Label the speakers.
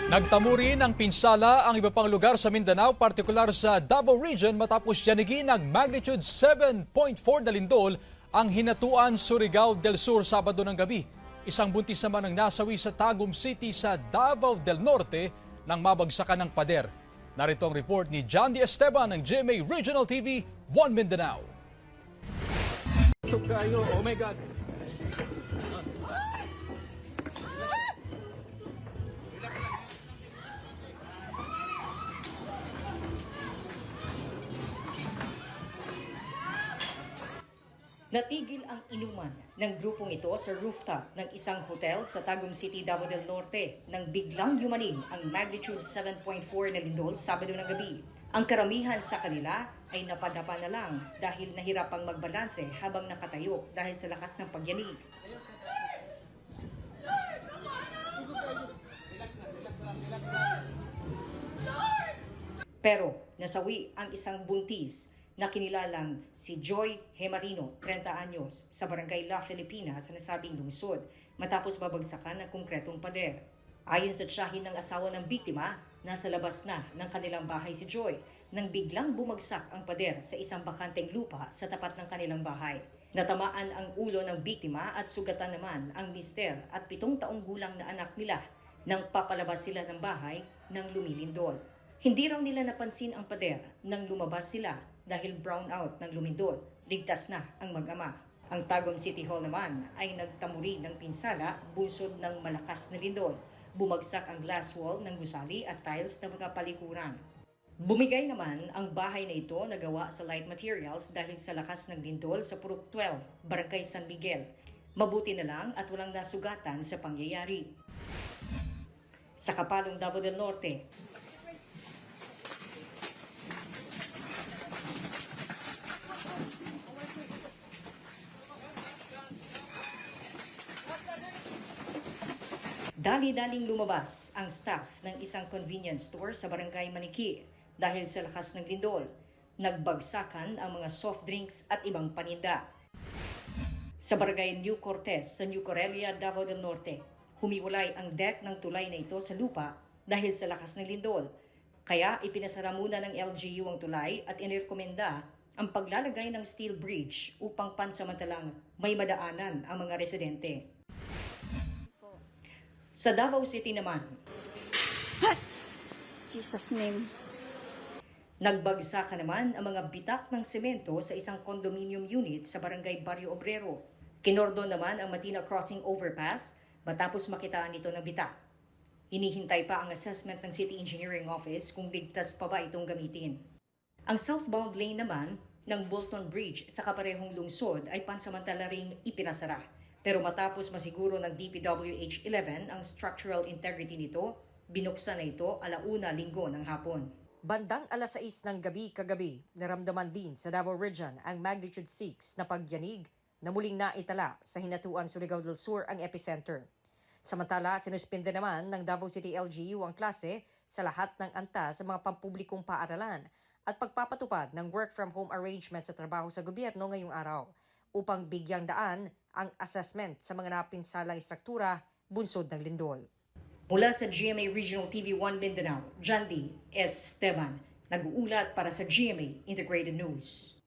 Speaker 1: Nagtamo rin ng pinsala ang iba pang lugar sa Mindanao, partikular sa Davao Region matapos yanigin ng magnitude 7.4 na lindol ang hinatuan Surigao del Sur Sabado ng gabi. Isang buntis naman ang nasawi sa Tagum City sa Davao del Norte nang mabagsakan ng pader. Narito ang report ni John D. Esteban ng GMA Regional TV 1 Mindanao.
Speaker 2: Oh my God!
Speaker 3: Natigil ang inuman ng grupong ito sa rooftop ng isang hotel sa Tagum City, Davao del Norte nang biglang yumanig ang magnitude 7.4 na lindol Sabado ng gabi. Ang karamihan sa kanila ay napadapa na lang dahil nahirapang magbalanse habang nakatayo dahil sa lakas ng pagyanig. Pero nasawi ang isang buntis na kinilalang si Joy Hemarino, 30 anyos, sa barangay La Filipina sa nasabing lungsod matapos babagsakan ng konkretong pader. Ayon sa tiyahin ng asawa ng biktima, nasa labas na ng kanilang bahay si Joy nang biglang bumagsak ang pader sa isang bakanteng lupa sa tapat ng kanilang bahay. Natamaan ang ulo ng biktima at sugatan naman ang mister at 7 taong gulang na anak nila nang papalabas sila ng bahay nang lumilindol. Hindi raw nila napansin ang pader nang lumabas sila dahil brown out ng lumindol. Ligtas na ang mag-ama. Ang Tagum City Hall naman ay nagtamuri ng pinsala bunsod ng malakas na lindol. Bumagsak ang glass wall ng gusali at tiles ng mga palikuran. Bumigay naman ang bahay na ito na gawa sa light materials dahil sa lakas ng lindol sa Purok 12, Barangay San Miguel. Mabuti na lang at walang nasugatan sa pangyayari. Sa Kapalong, Davao del Norte, dali-daling lumabas ang staff ng isang convenience store sa Barangay Maniki dahil sa lakas ng lindol. Nagbagsakan ang mga soft drinks at ibang paninda. Sa Barangay New Cortez sa New Corelia, Davao del Norte, humiwalay ang deck ng tulay na ito sa lupa dahil sa lakas ng lindol. Kaya ipinasara muna ng LGU ang tulay at inirekomenda ang paglalagay ng steel bridge upang pansamantalang may madaanan ang mga residente. Sa Davao City naman,
Speaker 4: Jesus name.
Speaker 3: nagbagsakan naman ang mga bitak ng semento sa isang condominium unit sa Barangay Barrio Obrero. Kinordon naman ang Matina Crossing Overpass matapos makitaan ito ng bitak. Hinihintay pa ang assessment ng City Engineering Office kung ligtas pa ba itong gamitin. Ang southbound lane naman ng Bolton Bridge sa kaparehong lungsod ay pansamantala ring ipinasara. Pero matapos masiguro ng DPWH-11 ang structural integrity nito, binuksan na ito 1:00 Linggo ng hapon. Bandang 6:00 ng gabi kagabi, naramdaman din sa Davao Region ang magnitude 6 na pagyanig na muling naitala sa Hinatuan, Surigao del Sur ang epicenter. Samantala, sinuspinde naman ng Davao City LGU ang klase sa lahat ng antas sa mga pampublikong paaralan at pagpapatupad ng work-from-home arrangement sa trabaho sa gobyerno ngayong araw upang bigyang daan ang assessment sa mga napinsalang istruktura bunsod ng lindol. Mula sa GMA Regional TV 1 Mindanao, John D. Esteban, nag-uulat para sa GMA Integrated News.